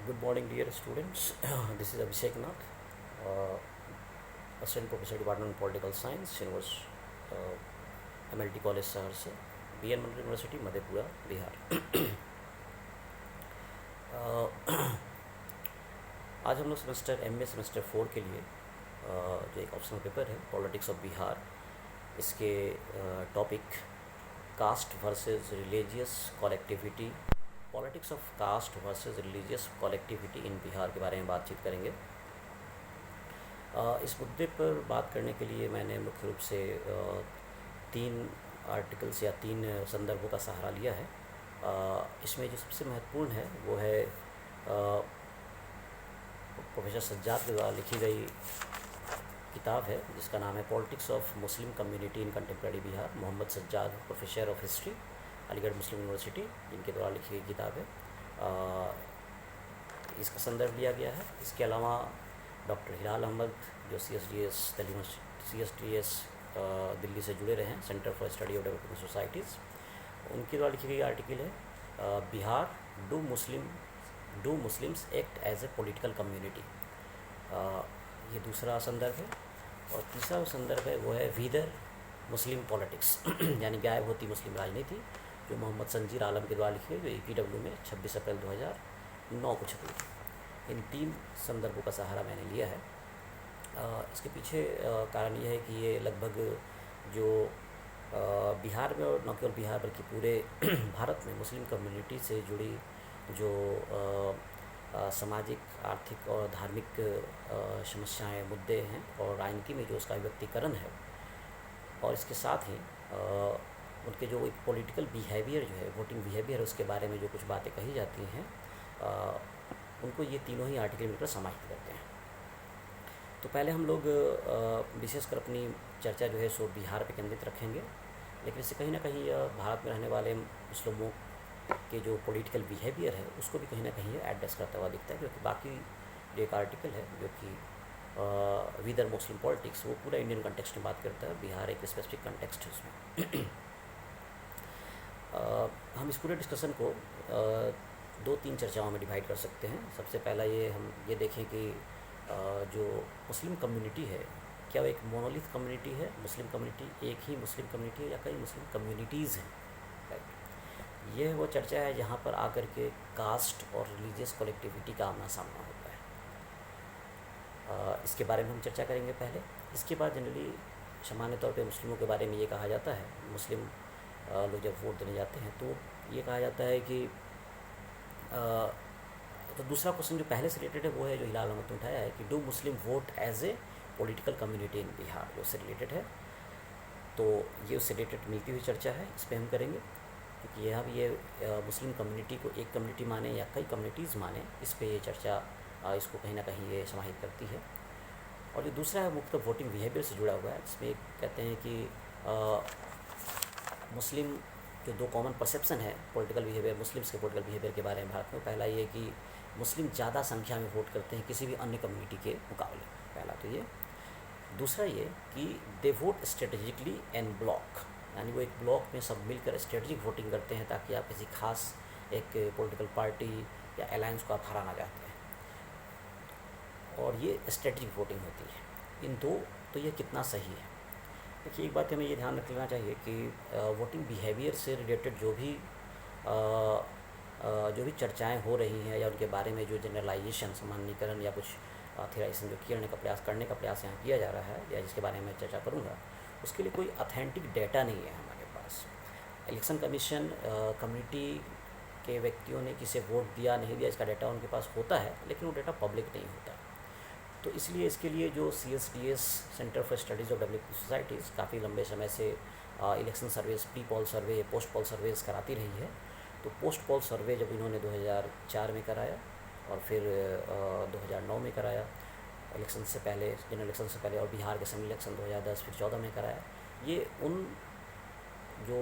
Good morning, dear students. This is Abhishek Nath, Assistant Professor, Department of Political Science, University MLT College Saharsa, BN Mandal university Madhepura Bihar. आज हम लोग semester MA semester 4 के लिए जो एक optional paper है politics of Bihar, इसके topic caste versus religious collectivity, politics of caste versus religious collectivity in Bihar के बारे में बातचीत करेंगे. इस मुद्दे पर बात करने के लिए मैंने मुख्य रूप से 3 आर्टिकल्स या 3 संदर्भों का सहारा लिया है. इसमें जो सबसे महत्वपूर्ण है वो है प्रोफेसर सज्जाद के द्वारा लिखी गई किताब है जिसका नाम है politics of Muslim community in contemporary Bihar. Mohammad Sajjad, professor of history, Aligarh Muslim University, जिनके द्वारा लिखी गई किताब है. इसका संदर्भ लिया गया है. इसके अलावा डॉक्टर हिलाल अहमद जो CSDS दिल्ली से जुड़े रहे हैं, Centre for Study of Developing Societies, उनके द्वारा लिखी गई आर्टिकल है Bihar do Muslims act as a political community. ये दूसरा संदर्भ है. और तीसरा संदर्भ है वो है वीदर मुस्लिम पॉलिटिक्स यानी गायब होती मुस्लिम राजनीति, जो मोहम्मद संजीर आलम के द्वारा लिखी गई, जो EPW में 26 अप्रैल 2009 को छपी. इन 3 संदर्भों का सहारा मैंने लिया है. इसके पीछे कारण यह है कि ये लगभग जो बिहार में, और न केवल बिहार बल्कि पूरे भारत में मुस्लिम कम्युनिटी से जुड़ी जो सामाजिक, आर्थिक और धार्मिक समस्याएं, मुद्दे हैं, और राजनीति में जो उसका व्यक्तिकरण है, और इसके साथ ही उनके जो एक पॉलिटिकल बिहेवियर जो है, वोटिंग बिहेवियर, उसके बारे में जो कुछ बातें कही जाती हैं, उनको ये तीनों ही आर्टिकल मिलकर समाहित करते हैं. तो पहले हम लोग विशेषकर अपनी चर्चा जो है सो बिहार पे केंद्रित रखेंगे, लेकिन इससे कहीं ना कहीं भारत में रहने वाले मुस्लिमों के जो पॉलिटिकल बिहेवियर है उसको भी कहीं ना कहीं एड्रेस करता हुआ दिखता है, क्योंकि बाकी जो एक आर्टिकल है जो कि विदर मुस्लिम पॉलिटिक्स, वो पूरा इंडियन कंटेक्स्ट में बात करता है. बिहार एक स्पेसिफिक कंटेक्स्ट है उसमें. हम इस पूरे डिस्कशन को 2-3 चर्चाओं में डिवाइड कर सकते हैं. सबसे पहला हम ये देखें कि जो मुस्लिम कम्युनिटी है, क्या वो एक मोनोलिथ कम्युनिटी है? मुस्लिम कम्युनिटी एक ही मुस्लिम कम्युनिटी है या कई मुस्लिम कम्युनिटीज़ हैं? राइट. ये वो चर्चा है जहाँ पर आकर के कास्ट और रिलीजियस कलेक्टिविटी का आमना सामना होता है. इसके बारे में हम चर्चा करेंगे पहले. इसके बाद जनरली सामान्य तौर पे मुस्लिमों के बारे में ये कहा जाता है, मुस्लिम लोग जब वोट देने जाते हैं तो ये कहा जाता है कि तो दूसरा क्वेश्चन जो पहले से रिलेटेड है वो है जो हिलाल अहमद ने उठाया है कि do Muslim vote as a political community in Bihar, जो उससे रिलेटेड है. तो ये उससे रिलेटेड मिलती हुई चर्चा है, इस पर हम करेंगे, क्योंकि यहाँ भी ये मुस्लिम कम्युनिटी को एक कम्युनिटी माने या कई कम्युनिटीज़ माने, इस पर ये चर्चा इसको कहीं ना कहीं ये समाहित करती है. और जो दूसरा है मुख्य वोटिंग बिहेवियर से जुड़ा हुआ है, इसमें कहते हैं कि मुस्लिम जो 2 कॉमन परसेप्शन है पॉलिटिकल बिहेवियर, मुस्लिम्स के पॉलिटिकल बिहेवियर के बारे में भारत में. पहला ये कि मुस्लिम ज़्यादा संख्या में वोट करते हैं किसी भी अन्य कम्युनिटी के मुकाबले, पहला तो ये. दूसरा ये कि दे वोट स्ट्रेटेजिकली एंड ब्लॉक, यानी वो एक ब्लॉक में सब मिलकर स्ट्रेटेजिक वोटिंग करते हैं ताकि आप किसी खास एक पॉलिटिकल पार्टी या अलायंस को आप हराना चाहते हैं, और ये स्ट्रेटेजिक वोटिंग होती है. इन दो तो ये कितना सही है? देखिए, एक बात हमें ये ध्यान रख लेना चाहिए कि वोटिंग बिहेवियर से रिलेटेड जो भी चर्चाएं हो रही हैं या उनके बारे में जो जनरलाइजेशन, सामान्यीकरण या कुछ थियराइजेशन जो करने का प्रयास यहाँ किया जा रहा है, या जिसके बारे में मैं चर्चा करूँगा, उसके लिए कोई ऑथेंटिक डेटा नहीं है हमारे पास. इलेक्शन कमीशन कम्युनिटी के व्यक्तियों ने किसे वोट दिया नहीं दिया इसका डेटा उनके पास होता है, लेकिन वो डेटा पब्लिक नहीं होता. तो इसलिए इसके लिए जो CSDS centre for studies of Developing societies काफ़ी लंबे समय से इलेक्शन सर्वेज, प्री पोल सर्वे, पोस्ट पोल सर्वेज कराती रही है. तो पोस्ट पोल सर्वे जब इन्होंने 2004 में कराया और फिर 2009 में कराया, इलेक्शन से पहले, जनरल इलेक्शन से पहले, और बिहार के असेंबली इलेक्शन 2010 फिर 14 में कराया. ये उन जो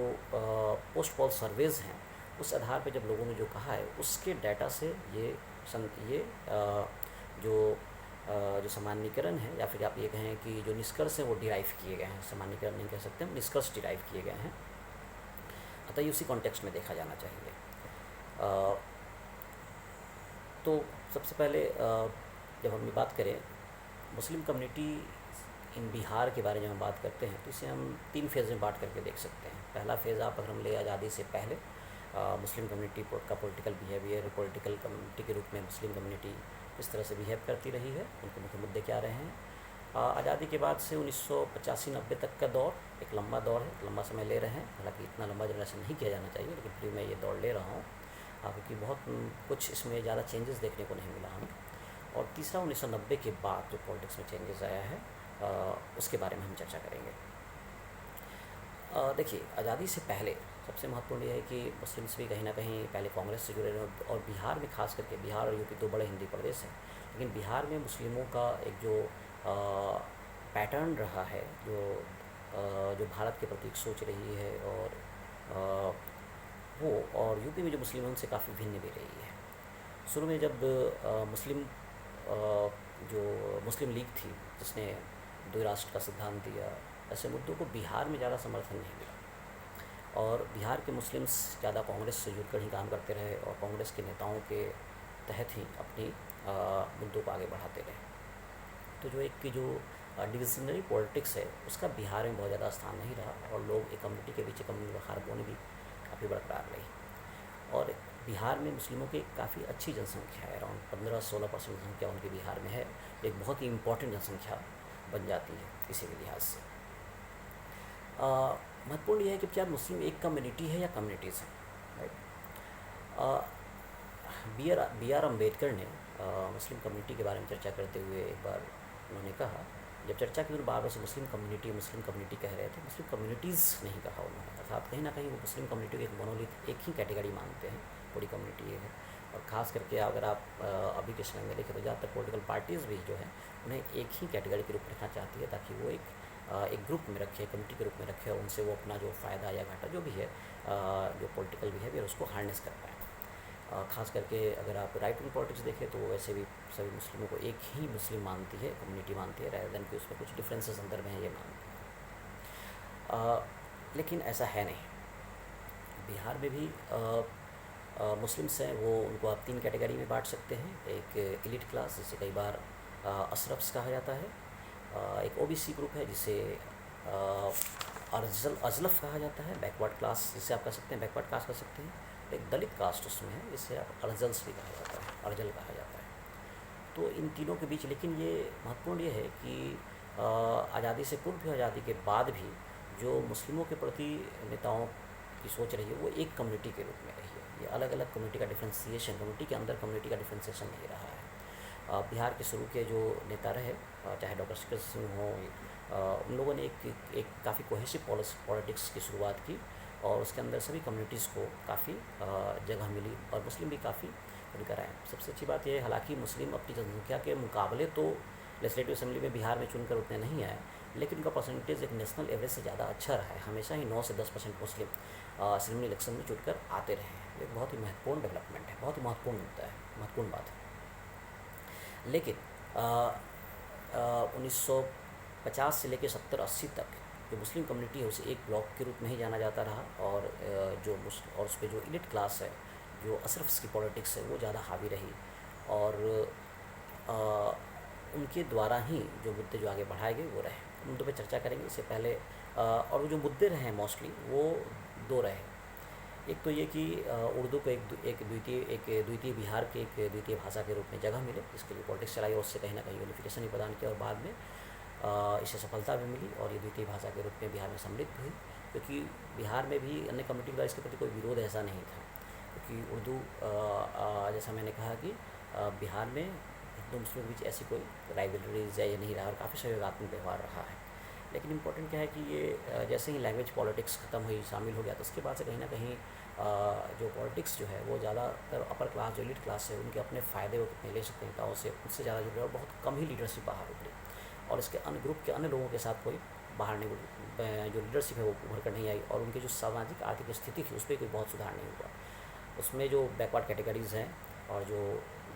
पोस्ट पोल सर्वेज़ हैं उस आधार पर जब लोगों ने जो कहा है उसके डाटा से ये जो सामान्यीकरण है, या फिर आप ये कहें कि जो निष्कर्ष हैं वो डिराइव किए गए हैं, सामान्यीकरण नहीं कह सकते हम, निष्कर्ष डिराइव किए गए हैं. अतः ये उसी कॉन्टेक्स्ट में देखा जाना चाहिए. तो सबसे पहले जब हम ये बात करें मुस्लिम कम्युनिटी इन बिहार के बारे में हम बात करते हैं तो इसे हम 3 फेज़ में बांट करके देख सकते हैं। पहला फेज़ आप अगर हम ले आज़ादी से पहले मुस्लिम कम्युनिटी का पॉलिटिकल बिहेवियर, पॉलिटिकल कम्युनिटी के रूप में मुस्लिम कम्युनिटी किस तरह से बिहेव करती रही है, उनके मुख्य मुद्दे क्या रहे हैं। आज़ादी के बाद से 1985-90 तक का दौर एक लंबा दौर है, लंबा समय ले रहे हैं। हालांकि इतना लंबा जनरेशन नहीं किया जाना चाहिए, लेकिन फिर मैं ये दौर ले रहा हूँ क्योंकि बहुत कुछ इसमें ज़्यादा चेंजेस देखने को नहीं मिला हमें। और तीसरा 1990 के बाद जो पॉलिटिक्स में चेंजेस आया है उसके बारे में हम चर्चा करेंगे। देखिए, आज़ादी से पहले सबसे महत्वपूर्ण ये है कि मुस्लिम्स भी कहीं ना कहीं पहले कांग्रेस से जुड़े रहे, और बिहार में खास करके, बिहार और यूपी 2 बड़े हिंदी प्रदेश हैं, लेकिन बिहार में मुस्लिमों का एक जो पैटर्न रहा है, जो भारत के प्रति सोच रही है, और वो और यूपी में जो मुस्लिम हैं उनसे काफ़ी भिन्न भी रही है। शुरू में जब मुस्लिम जो मुस्लिम लीग थी जिसने 2 राष्ट्र का सिद्धांत दिया, ऐसे मुद्दों को बिहार में ज़्यादा समर्थन नहीं मिला, और बिहार के मुस्लिम्स ज़्यादा कांग्रेस से जुड़कर ही काम करते रहे और कांग्रेस के नेताओं के तहत ही अपनी मुद्दों को आगे बढ़ाते रहे। तो जो एक की जो डिविजनरी पॉलिटिक्स है उसका बिहार में बहुत ज़्यादा स्थान नहीं रहा, और लोग एक कम्युनिटी के बीच कम्युनिटी हारमोनी भी काफ़ी बरकरार रही। और बिहार में मुस्लिमों की काफ़ी अच्छी जनसंख्या है, अराउंड 15-16% जनसंख्या उनकी बिहार में है, एक बहुत ही इम्पोर्टेंट जनसंख्या बन जाती है किसी भी लिहाज से। महत्वपूर्ण यह है कि क्या मुस्लिम एक कम्युनिटी है या कम्युनिटीज़ हैं, राइट। बी आर अम्बेडकर ने मुस्लिम कम्युनिटी के बारे में चर्चा करते हुए एक बार उन्होंने कहा, जब चर्चा की तो बार बार से मुस्लिम कम्युनिटी कह रहे थे, मुस्लिम कम्युनिटीज़ नहीं कहा उन्होंने। अर्थात कहीं ना कहीं वो मुस्लिम कम्युनिटी को एक मोनोलिथ, एक ही कैटेगरी मानते हैं, पूरी कम्युनिटी ये है। और ख़ास करके अगर आप अभी के समय में देखें तो ज़्यादातर पॉलिटिकल पार्टीज़ भी जो है उन्हें एक ही कैटेगरी के रूप में रखना चाहती है, ताकि वो एक ग्रुप में रखे, कम्युनिटी के रूप में रखे, और उनसे वो अपना जो फ़ायदा या घाटा जो भी है, जो पॉलिटिकल बिहेवियर उसको हार्नेस कर पाए। ख़ास करके अगर आप राइट विंग पॉलिटिक्स देखें तो वैसे भी सभी मुस्लिमों को एक ही मुस्लिम मानती है, कम्युनिटी मानती है, rather than कि उसमें कुछ डिफरेंसेस अंदर में है ये मानती है। लेकिन ऐसा है नहीं। बिहार में भी मुस्लिम्स हैं, वो उनको आप 3 कैटेगरी में बांट सकते हैं। एक एलिट क्लास जिसे कई बार अशरफ्स कहा जाता है, एक ओबीसी ग्रुप है जिसे अजलफ कहा जाता है, बैकवर्ड क्लास जिसे आप कह सकते हैं, बैकवर्ड कास्ट कर सकते हैं। एक दलित कास्ट उसमें है जिसे आप अर्जल्स भी कहा जाता है, अर्जल कहा जाता है। तो इन तीनों के बीच, लेकिन ये महत्वपूर्ण ये है कि आज़ादी से पूर्व भी, आज़ादी के बाद भी जो मुस्लिमों के प्रति नेताओं की सोच रही है वो एक कम्युनिटी के रूप में रही है। ये अलग अलग कम्युनिटी का डिफ्रेंसिएशन, कम्युनिटी के अंदर कम्युनिटी का डिफ्रेंसिएशन नहीं रहा है। बिहार के शुरू के जो नेता रहे, चाहे डॉक्टर सिकंदर सिंह हो, उन लोगों ने एक काफ़ी कोहेसिव पॉलिटिक्स की शुरुआत की, और उसके अंदर सभी कम्युनिटीज़ को काफ़ी जगह मिली, और मुस्लिम भी काफ़ी खुलकर आए। सबसे अच्छी बात यह है, हालांकि मुस्लिम अपनी जनसंख्या के मुकाबले तो लेजिस्लेटिव असेंबली में बिहार में चुनकर उतने नहीं आए, लेकिन उनका परसेंटेज एक नेशनल एवरेज से ज़्यादा अच्छा रहा है। हमेशा ही 9 से 10% मुस्लिम असेंबली इलेक्शन में चुनकर आते रहे हैं। एक बहुत ही महत्वपूर्ण डेवलपमेंट है, बहुत ही महत्वपूर्ण मुद्दा है, महत्वपूर्ण बात है। लेकिन 1950 से लेकर 70-80 तक जो मुस्लिम कम्युनिटी है उसे एक ब्लॉक के रूप में ही जाना जाता रहा, और उस पर जो एलिट क्लास है, जो अशरफ्स की पॉलिटिक्स है, वो ज़्यादा हावी रही, और उनके द्वारा ही जो मुद्दे जो आगे बढ़ाए गए वो रहे। मुद्दों पे चर्चा करेंगे इससे पहले। और वो जो मुद्दे रहे मोस्टली वो 2 रहे। एक तो ये कि उर्दू को एक द्वितीय बिहार के एक द्वितीय भाषा के रूप में जगह मिले, इसके लिए पॉलिटिक्स चलाई, और उससे कहीं ना कहीं यूनिफिकेशन ही प्रदान किया, और बाद में इसे सफलता भी मिली, और ये द्वितीय भाषा के रूप में बिहार में समृद्ध हुई। क्योंकि बिहार में भी अन्य कम्युनिटी द्वारा इसके प्रति कोई विरोध ऐसा नहीं था, क्योंकि उर्दू जैसा मैंने कहा कि बिहार में हिंदू मुस्लिम के बीच ऐसी कोई राइवलरीज या ये नहीं रहा, और काफ़ी सहयोगात्मक व्यवहार रहा है। लेकिन इम्पोर्टेंट क्या है कि ये जैसे ही लैंग्वेज पॉलिटिक्स ख़त्म हुई, शामिल हो गया, तो उसके बाद से कहीं ना कहीं जो पॉलिटिक्स जो है वो ज़्यादातर अपर क्लास, जो एलिट क्लास है, उनके अपने फ़ायदे वो कितने ले सकते हैं नेताओं से, उससे ज़्यादा जुड़ रहे, और बहुत कम ही लीडरशिप बाहर उभरी, और इसके अन्य ग्रुप के अन्य लोगों के साथ कोई बाहर नहीं, जो लीडरशिप है वो उभर कर नहीं आई, और उनकी जो सामाजिक आर्थिक स्थिति थी उस पर कोई बहुत सुधार नहीं हुआ। उसमें जो बैकवर्ड कैटेगरीज़ हैं और जो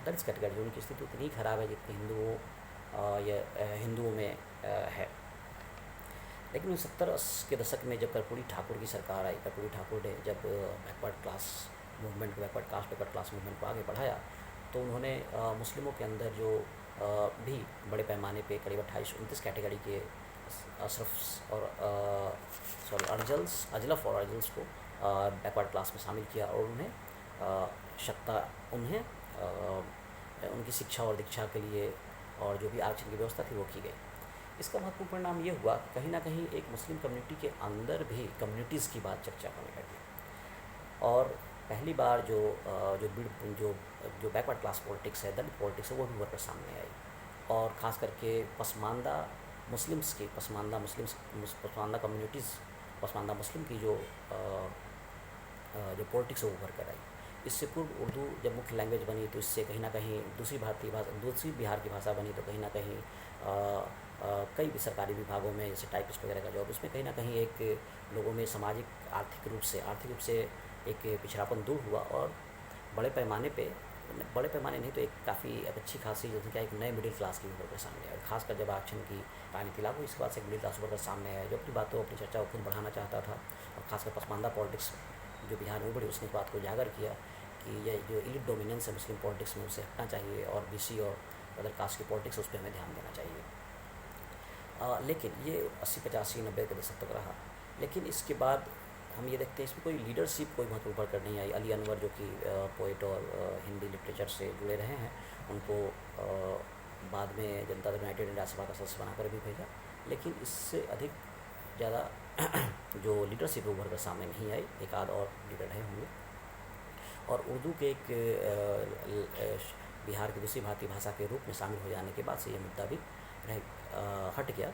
दलित कैटेगरी, उनकी स्थिति उतनी खराब है जितनी हिंदुओं में है। लेकिन 70 के दशक में जब कर्पूरी ठाकुर की सरकार आई, कर्पूरी ठाकुर ने जब बैकवर्ड क्लास मूवमेंट को, backward caste backward class movement को आगे बढ़ाया, तो उन्होंने मुस्लिमों के अंदर जो भी बड़े पैमाने पे करीब 28-29 कैटेगरी के अशरफ्स और अजलफ और अर्जल्स को बैकवर्ड क्लास में शामिल किया और उन्हें उनकी शिक्षा और दीक्षा के लिए और जो भी आरक्षण की व्यवस्था थी वो की गई। इसका महत्वपूर्ण परिणाम ये हुआ कि कहीं ना कहीं एक मुस्लिम कम्युनिटी के अंदर भी कम्युनिटीज़ की बात चर्चा होने लगी और पहली बार जो जो जो जो बैकवर्ड क्लास पॉलिटिक्स है, दलित पॉलिटिक्स है, वो भी उभर कर सामने आई और ख़ास करके पसमानदा पसमानदा कम्युनिटीज़, पसमानदा मुस्लिम की जो पॉलिटिक्स है वो उभर कर आई। इससे पूर्व उर्दू जब मुख्य लैंग्वेज बनी तो इससे कहीं ना कहीं दूसरी बिहार की भाषा बनी तो कहीं ना कहीं कई भी सरकारी विभागों में जैसे टाइपिस्ट वगैरह का जॉब, उसमें कहीं ना कहीं एक लोगों में सामाजिक आर्थिक रूप से एक पिछड़ापन दूर हुआ और बड़े पैमाने नहीं तो एक काफ़ी अच्छी खासी जनसंख्या एक नए मिडिल क्लास की उभर कर सामने आए। खासकर जब आरक्षण की राजनीति लागू, इसके बाद से एक मिडिल क्लास उभर कर सामने आया जो अपनी बातों अपनी चर्चा को खुद बढ़ाना चाहता था और खासकर पसमानदा पॉलिटिक्स जो बिहार में उभरी उसने इस बात को उजागर किया कि यह जो इलिट डोमिनेंस है मुस्लिम पॉलिटिक्स में उसे हटना चाहिए और बीसी और अदर कास्ट की पॉलिटिक्स उस पर हमें ध्यान देना चाहिए। लेकिन ये 80, 85, 90 के दशक तक रहा। लेकिन इसके बाद हम ये देखते हैं इसमें कोई लीडरशिप कोई महत्व उभर कर नहीं आई। अली अनवर जो कि पोइट और हिंदी लिटरेचर से जुड़े रहे हैं, उनको बाद में जनता दल यूनाइटेड इंडिया सभा का सदस्य बनाकर भी भेजा, लेकिन इससे अधिक ज़्यादा जो लीडरशिप उभर कर सामने नहीं आई। एक आध और लीडर रहे होंगे और उर्दू के एक बिहार की दूसरी भारतीय भाषा के रूप में शामिल हो जाने के बाद से ये मुद्दा भी हट गया।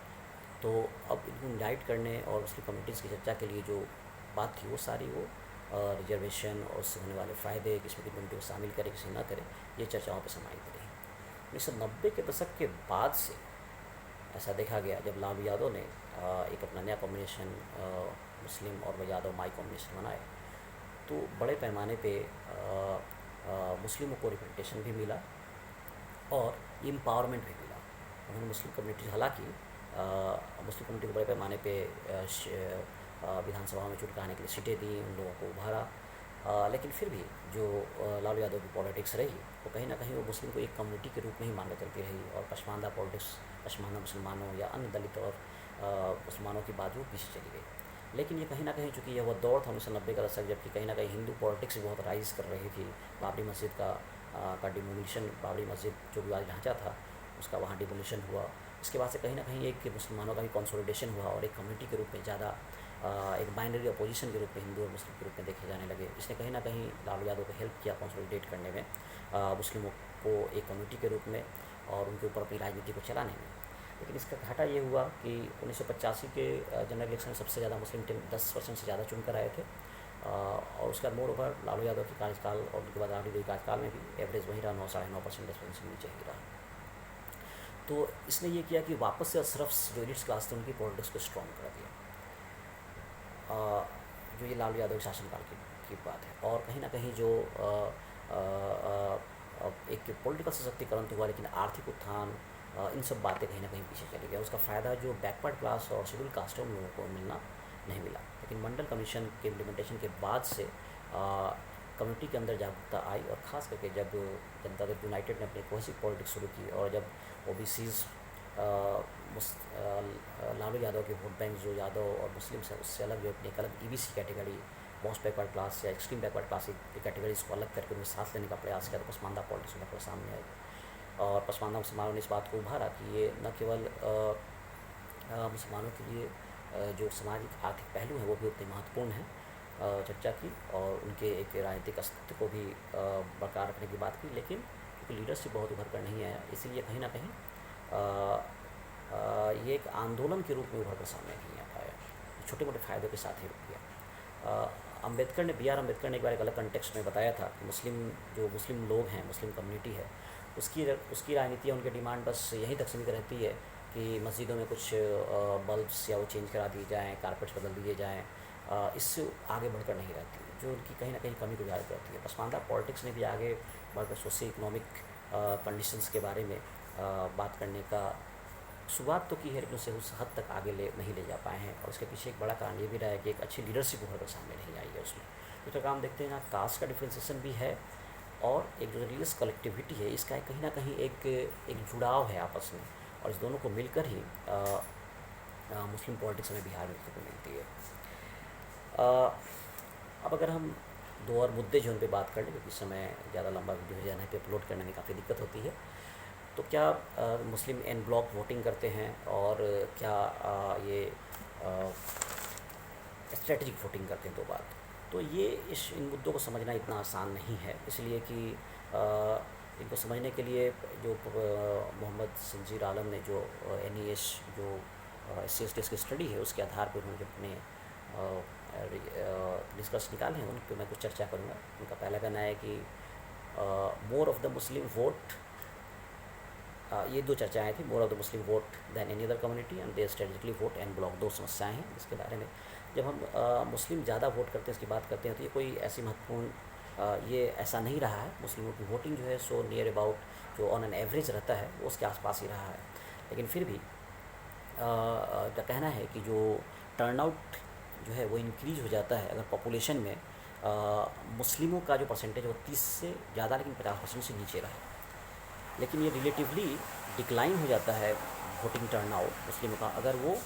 तो अब इनको यूनाइट करने और उसकी कम्युनिटीज़ की चर्चा के लिए जो बात थी वो सारी वो रिजर्वेशन और उससे होने वाले फ़ायदे, किसी की कम्युनिटी को शामिल करे किसी न करे, ये चर्चाओं पर समाहित रही। 1990 के दशक के बाद से ऐसा देखा गया जब लालू यादव ने एक अपना नया कॉम्बिनेशन मुस्लिम और यादव माई कॉम्बिनेशन बनाया तो बड़े पैमाने पे मुस्लिमों को रिप्रेजेंटेशन भी मिला और एम्पावरमेंट भी मिला। उन्होंने मुस्लिम कम्युनिटी, हालांकि मुस्लिम कम्युनिटी को बड़े पैमाने पे विधानसभा में चुटकाने के लिए सीटें दी, उन लोगों को उभारा, लेकिन फिर भी जो लालू यादव की पॉलिटिक्स रही वो कहीं ना कहीं वो मुस्लिम को एक कम्युनिटी के रूप में ही मानकर चलती रही और पसमानदा पॉलिटिक्स, पसमानदा मुसलमानों या अन्य दलित और मुसलमानों की बात वो पीछे चली गई। लेकिन ये कहीं ना कहीं चूँकि यह वो दौर था 1990 का दशक, जबकि कहीं ना कहीं हिंदू पॉलिटिक्स भी बहुत राइज कर रही थी। बाबरी मस्जिद का डिमोलिशन, बाबरी मस्जिद जो भी ढांचा था उसका वहाँ डिमोलिशन हुआ। इसके बाद से कहीं ना कहीं एक मुसलमानों का भी कंसोलिडेशन हुआ और एक कम्युनिटी के रूप में ज़्यादा एक बाइनरी अपोजिशन के रूप में हिंदू और मुस्लिम के रूप में देखे जाने लगे। इसने कहीं ना कहीं लालू यादव को हेल्प किया कंसोलिडेट करने में, मुस्लिमों को एक कम्युनिटी के रूप में और उनके ऊपर अपनी राजनीति को चलाने में। लेकिन इसका घाटा ये हुआ कि 1985 के जनरल इलेक्शन में सबसे ज़्यादा मुस्लिम टीम 10% से ज़्यादा चुनकर आए थे और उसके बाद मोर ओवर लालू यादव के कार्यकाल और उनके बाद राबड़ी देवी कार्यकाल में भी एवरेज वही रहा, 9-9.5%, 10% से नीचे ही रहा। तो इसने ये किया कि वापस से अशरफ्स जो एलिट्स क्लास थे उनकी पॉलिटिक्स को स्ट्रॉन्ग कर दिया, जो ये लालू यादव के शासनकाल की बात है। और कहीं ना कहीं जो एक पॉलिटिकल सशक्तिकरण तो हुआ लेकिन आर्थिक उत्थान, इन सब बातें कहीं ना कहीं पीछे चली गई। उसका फ़ायदा जो बैकवर्ड क्लास और शेड्यूल कास्ट है उन लोगों को नहीं मिला। लेकिन मंडल कमीशन के इम्प्लीमेंटेशन के बाद से कम्युनिटी के अंदर जागरूकता आई और ख़ास करके जब जनता दल यूनाइटेड ने अपनी कोहेसिव पॉलिटिक्स शुरू की और जब ओबीसीज़ लालू यादव के वोट बैंक जो यादव और मुस्लिम है उससे अलग जो अपनी एक अलग EBC category, most backward class या एक्सट्रीम बैकवर्ड क्लास की कैटेगरीज को अलग करके उन्हें साथ लेने का प्रयास किया तो पसमानदा पॉलिटिक्स उनका सामने आई और पसमानदा मुसलमानों ने इस बात को उभारा कि ये न केवल मुसलमानों के लिए जो सामाजिक आर्थिक पहलू हैं वो भी उतने महत्वपूर्ण हैं, चर्चा की और उनके एक राजनीतिक अस्तित्व को भी बरकरार रखने की बात की। लेकिन क्योंकि लीडरशिप बहुत उभर कर नहीं आया इसीलिए कहीं ना कहीं ये एक आंदोलन के रूप में उभर कर सामने नहीं आ पाया, छोटे मोटे फ़ायदों के साथ ही रुक गया। अम्बेडकर ने बी आर अम्बेडकर ने एक बार एक अलग कंटेक्स्ट में बताया था कि मुस्लिम लोग हैं, मुस्लिम कम्युनिटी है, उसकी राजनीति उनकी डिमांड बस यहीं तक सीमित रहती है कि मस्जिदों में कुछ बल्ब्स या वो चेंज करा दिए जाएँ, कारपेट्स बदल दिए जाएँ, इससे आगे बढ़कर नहीं रहती, जो उनकी कहीं ना कहीं कमी को जाहिर करती है। पसमानदा पॉलिटिक्स ने भी आगे बढ़कर सोशियो इकोनॉमिक कंडीशंस के बारे में बात करने का शुरुआत तो की है लेकिन उसे उस हद तक आगे नहीं ले जा पाए हैं और उसके पीछे एक बड़ा कारण ये भी रहा है कि एक अच्छी लीडरशिप उभर कर सामने नहीं आई है उसमें। दूसरा काम देखते हैं ना, कास्ट का डिफ्रेंसिएशन भी है और एक जो रिलीजियस कलेक्टिविटी है, इसका कहीं ना कहीं एक जुड़ाव है आपस में, और इस दोनों को मिलकर ही मुस्लिम पॉलिटिक्स में बिहार में देखने को मिलती है। अ, अब अगर हम दो और मुद्दे जो उन पर बात कर लें, क्योंकि समय ज़्यादा लंबा वीडियो हो जाने पे अपलोड करने में काफ़ी दिक्कत होती है, तो क्या मुस्लिम एन ब्लॉक वोटिंग करते हैं, और क्या ये स्ट्रेटजिक वोटिंग करते हैं, दो बात। तो ये इन मुद्दों को समझना इतना आसान नहीं है, इसलिए कि इनको समझने के लिए जो मोहम्मद संजीर आलम ने जो NES जो SC/ST की स्टडी है, उसके आधार पर उन्होंने जो अपने निष्कर्ष निकाले हैं, उन पर मैं कुछ चर्चा करूँगा। उनका पहला कहना है कि more of the Muslim vote, ये दो चर्चाएँ थी, more of the Muslim vote than any other community and they strategically vote and block, दो समस्याएं हैं जिसके बारे में जब हम मुस्लिम ज़्यादा वोट करते हैं इसकी बात करते हैं, तो ये कोई ऐसी महत्वपूर्ण ये ऐसा नहीं रहा है। मुस्लिमों की वोटिंग जो है सो नियर अबाउट जो ऑन एन एवरेज रहता है वो उसके आसपास ही रहा है, लेकिन फिर भी का कहना है कि जो टर्नआउट जो है वो इंक्रीज हो जाता है अगर पॉपुलेशन में मुस्लिमों का जो परसेंटेज है वो 30 से ज़्यादा लेकिन 50% से नीचे रहा, लेकिन ये रिलेटिवली डिक्लाइन हो जाता है वोटिंग टर्नआउट मुस्लिमों का अगर वो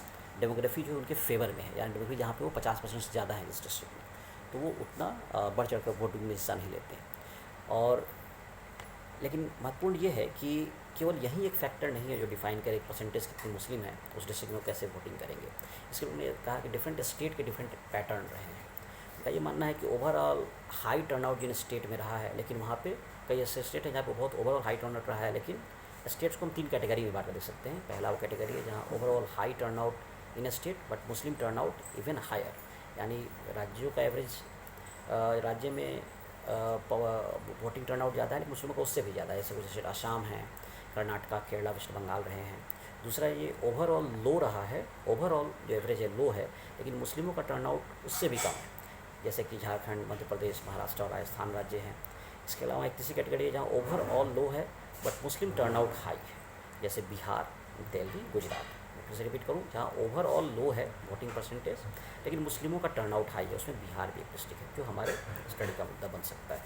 डेमोग्राफी जो उनके फेवर में है, यानी डेमोग्राफी जहाँ पे वो 50% से ज़्यादा है इस डिस्ट्रिक्ट में, तो वो उतना बढ़ चढ़ कर वोटिंग में हिस्सा नहीं लेते हैं। और लेकिन महत्वपूर्ण ये है कि केवल यही एक फैक्टर नहीं है जो डिफाइन करे एक परसेंटेज कितने मुस्लिम हैं उस डिस्ट्रिक्ट में कैसे वोटिंग करेंगे। इसके लिए उन्होंने कहा कि डिफरेंट स्टेट के डिफरेंट पैटर्न रहे हैं। उनका ये मानना है कि ओवरऑल हाई टर्नआउट जिन स्टेट में रहा है, लेकिन वहाँ पे कई ऐसे स्टेट हैं जहाँ पे बहुत ओवरऑल हाई टर्नआउट रहा है, लेकिन स्टेट्स को हम 3 कैटेगरी में बांट कर देख सकते हैं। पहला वो कैटेगरी है जहाँ overall high turnout in state but Muslim turnout even higher, यानी राज्यों का एवरेज राज्य में वोटिंग टर्नआउट ज़्यादा है लेकिन मुस्लिमों को उससे भी ज़्यादा है, जैसे कुछ स्टेट असम है, कर्नाटका, केरला, वेस्ट बंगाल रहे हैं। दूसरा ये ओवरऑल लो रहा है, ओवरऑल जो एवरेज है लो है, लेकिन मुस्लिमों का टर्नआउट उससे भी कम है, जैसे कि झारखंड, मध्य प्रदेश, महाराष्ट्र और राजस्थान राज्य हैं। इसके अलावा एक तीसरी कैटेगरी है जहाँ ओवरऑल लो है बट मुस्लिम टर्नआउट हाई है, जैसे बिहार, दिल्ली, गुजरात। मैं फिर से रिपीट करूँ, जहाँ ओवरऑल लो है वोटिंग परसेंटेज लेकिन मुस्लिमों का टर्नआउट हाई है, उसमें बिहार भी एक डिस्ट्रिक्ट है जो हमारे स्टडी का मुद्दा बन सकता है।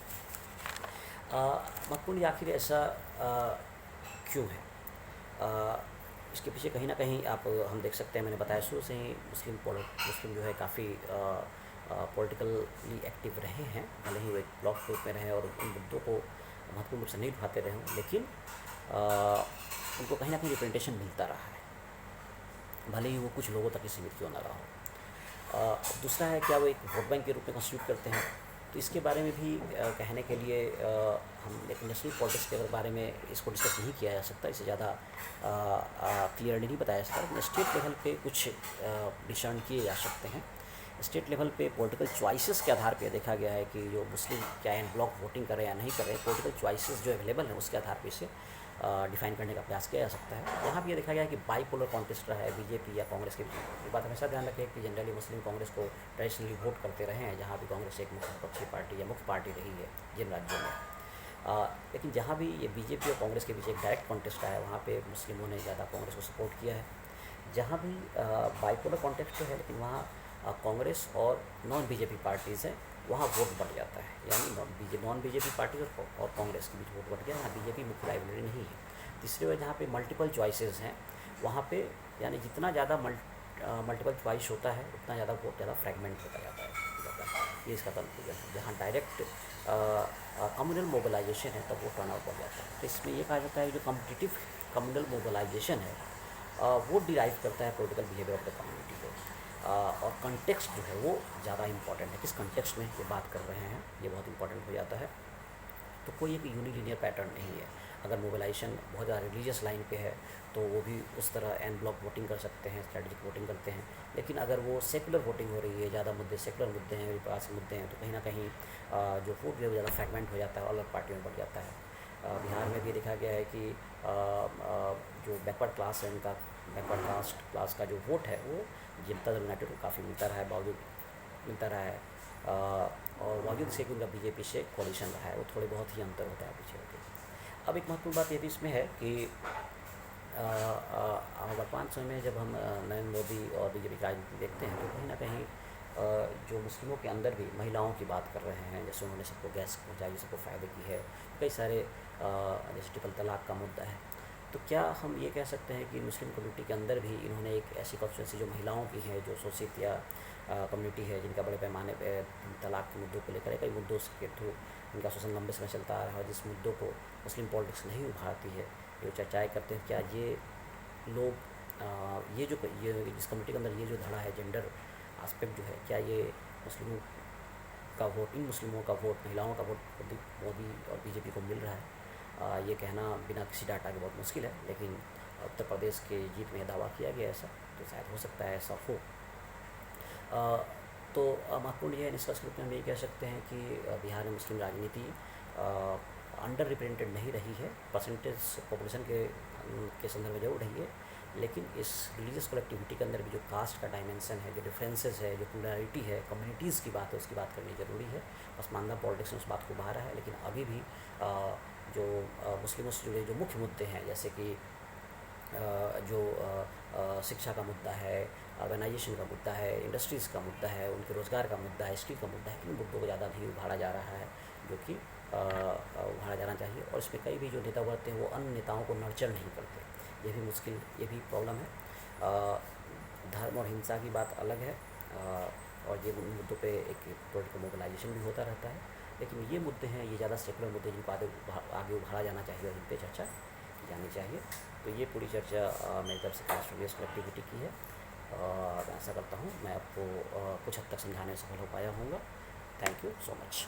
महत्वपूर्ण आखिर ऐसा क्यों है? इसके पीछे कहीं ना कहीं हम देख सकते हैं, मैंने बताया शुरू से ही मुस्लिम जो है काफ़ी पॉलिटिकली एक्टिव रहे हैं, भले ही वो एक ब्लॉक के रूप में रहे और उन मुद्दों को महत्वपूर्ण रूप से नहीं उठाते रहे हों, लेकिन उनको कहीं ना कहीं रिप्रेजेंटेशन मिलता रहा है, भले ही वो कुछ लोगों तक ही सीमित क्यों ना रहा हो। दूसरा है क्या वो एक वोट बैंक के रूप में कंस्टिट्यूट करते हैं, तो इसके बारे में भी कहने के लिए हम एक नेशनल पॉलिटिक्स के बारे में इसको डिस्कस नहीं किया जा सकता, इससे ज़्यादा क्लियरली नहीं बताया जा सकता, लेकिन स्टेट लेवल पे कुछ डिसाइड किए जा सकते हैं। स्टेट लेवल पे पॉलिटिकल चॉइसेस के आधार पे देखा गया है कि जो मुस्लिम क्या एन ब्लॉक वोटिंग करें या नहीं करें, पॉलिटिकल चॉइसेस जो अवेलेबल हैं उसके आधार पे इसे डिफाइन करने का प्रयास किया जा सकता है। यहाँ भी ये देखा गया है कि बाईपोलर कॉन्टेस्ट रहा है बीजेपी या कांग्रेस के बीच। ये बात हमेशा ध्यान रखें कि जनरली मुस्लिम कांग्रेस को ट्रेडिशनली वोट करते रहे हैं, जहाँ भी कांग्रेस एक मुख्य विपक्षी पार्टी या मुख्य पार्टी रही है जिन राज्यों में। लेकिन जहाँ भी ये बीजेपी और कांग्रेस के बीच एक डायरेक्ट कॉन्टेस्ट आया, वहाँ पे मुस्लिमों ने ज़्यादा कांग्रेस को सपोर्ट किया है। जहाँ भी बाईपोलर कॉन्टेस्ट है लेकिन वहाँ कांग्रेस और नॉन बीजेपी पार्टीज़ हैं, वहाँ वोट बढ़ जाता है, यानी नॉन बीजेपी पार्टी और कांग्रेस के बीच वोट बढ़ गया, यहाँ बीजेपी मुख्य राइवलरी नहीं है। तीसरी वजह जहाँ पे मल्टीपल चॉइसेस हैं, वहाँ पे यानी जितना ज़्यादा मल्टीपल चॉइस होता है उतना ज़्यादा वोट ज़्यादा फ्रेगमेंट होता जाता है, ये इसका कंक्लूजन है। जहाँ डायरेक्ट कम्युनल मोबिलाइजेशन है तब वो टर्नआउट बढ़ जाता है। तो इसमें ये कहा जाता है जो कम्पिटिटिव कम्युनल मोबिलाइजेशन है वो डिराइव करता है political behaviour of the community को, और कंटेक्स्ट जो है वो ज़्यादा इंपॉर्टेंट है, किस कंटेक्स्ट में ये बात कर रहे हैं ये बहुत इंपॉर्टेंट हो जाता है। तो कोई एक यूनिलीनियर पैटर्न नहीं है। अगर मोबिलाइजेशन बहुत ज़्यादा रिलीजियस लाइन पे है तो वो भी उस तरह एन ब्लॉक वोटिंग कर सकते हैं, स्ट्रेटजिक वोटिंग करते हैं, लेकिन अगर वो सेकुलर वोटिंग हो रही है, ज़्यादा मुद्दे सेकुलर मुद्दे हैं, विकास मुद्दे हैं, तो कहीं ना कहीं जो वोट जो है ज़्यादा फ्रेगमेंट हो जाता है, अलग पार्टियों में बढ़ जाता है। बिहार में भी देखा गया है कि जो बैकवर्ड क्लास है उनका बैकवर्ड कास्ट क्लास का जो वोट है वो जनता दल यूनाइटेड को काफ़ी मिलता रहा है, और बावजूद से कि उनका बीजेपी से कोalition रहा है, वो थोड़े बहुत ही अंतर होता है पीछे होते। अब एक महत्वपूर्ण बात ये भी इसमें है कि वर्तमान समय में जब हम नरेंद्र मोदी और बीजेपी की राजनीति देखते हैं तो कहीं ना कहीं जो मुस्लिमों के अंदर भी महिलाओं की बात कर रहे हैं, जैसे उन्होंने सबको गैस पहुँचाई, सबको फ़ायदे की है, कई सारे जैसे ट्रिपल तलाक का मुद्दा है। तो क्या हम ये कह सकते हैं कि मुस्लिम कम्युनिटी के अंदर भी इन्होंने एक ऐसी कॉन्स्टिट्यूंसी जो महिलाओं की है, जो शोषित या कम्युनिटी है, जिनका बड़े पैमाने पे तलाक के मुद्दों को लेकर कई मुद्दों के थ्रू इनका शोषण लंबे समय चलता आ रहा है, और जिस मुद्दों को मुस्लिम पॉलिटिक्स नहीं उभारती है, ये चर्चाएँ करते हैं, क्या ये लोग ये इस कम्युनिटी के अंदर ये जो धड़ा है जेंडर आस्पेक्ट जो है, क्या ये मुस्लिमों का वोट, इन मुस्लिमों का वोट, महिलाओं का वोट मोदी और बीजेपी को मिल रहा है? ये कहना बिना किसी डाटा के बहुत मुश्किल है, लेकिन उत्तर प्रदेश के जीत में दावा किया गया ऐसा, तो शायद हो सकता है ऐसा हो। तो महत्वपूर्ण यह निष्कर्ष के रूप में हम ये कह सकते हैं कि बिहार में मुस्लिम राजनीति अंडर रिप्रेजेंटेड नहीं रही है, परसेंटेज पॉपुलेशन के संदर्भ में जरूर रही है, लेकिन इस रिलीजियस कलेक्टिविटी के अंदर भी जो कास्ट का डायमेंशन है, जो डिफरेंसेस है, जो प्लुरलिटी है, कम्युनिटीज़ की बात है, उसकी बात करनी ज़रूरी है। पसमानदा पॉलिटिक्स ने उस बात को उभारा है, लेकिन अभी भी जो मुस्लिमों से जुड़े जो मुख्य मुद्दे हैं, जैसे कि जो शिक्षा का मुद्दा है, अर्बनाइजेशन का मुद्दा है, इंडस्ट्रीज़ का मुद्दा है, उनके रोज़गार का मुद्दा है, स्किल का मुद्दा है, इन मुद्दों को ज़्यादा नहीं उभारा जा रहा है, जो कि उभारा जाना चाहिए। और इसमें कई भी जो नेता उभरते हैं वो अन्य नेताओं को नर्चर नहीं करते, ये भी मुश्किल, ये भी प्रॉब्लम है। धर्म और हिंसा की बात अलग है, और ये उन मुद्दों पे एक पॉलिटिकल मोबिलाइजेशन भी होता रहता है, लेकिन ये मुद्दे हैं, ये ज़्यादा सेकुलर मुद्दे जिनको आगे उभारा जाना चाहिए और जिन पर चर्चा की जानी चाहिए। तो ये पूरी चर्चा मेरी तरफ से कास्ट रिलीजियस कलेक्टिविटी की है, और आशा करता हूँ मैं आपको कुछ हद तक समझाने में सफल हो पाया होऊंगा। Thank you so much.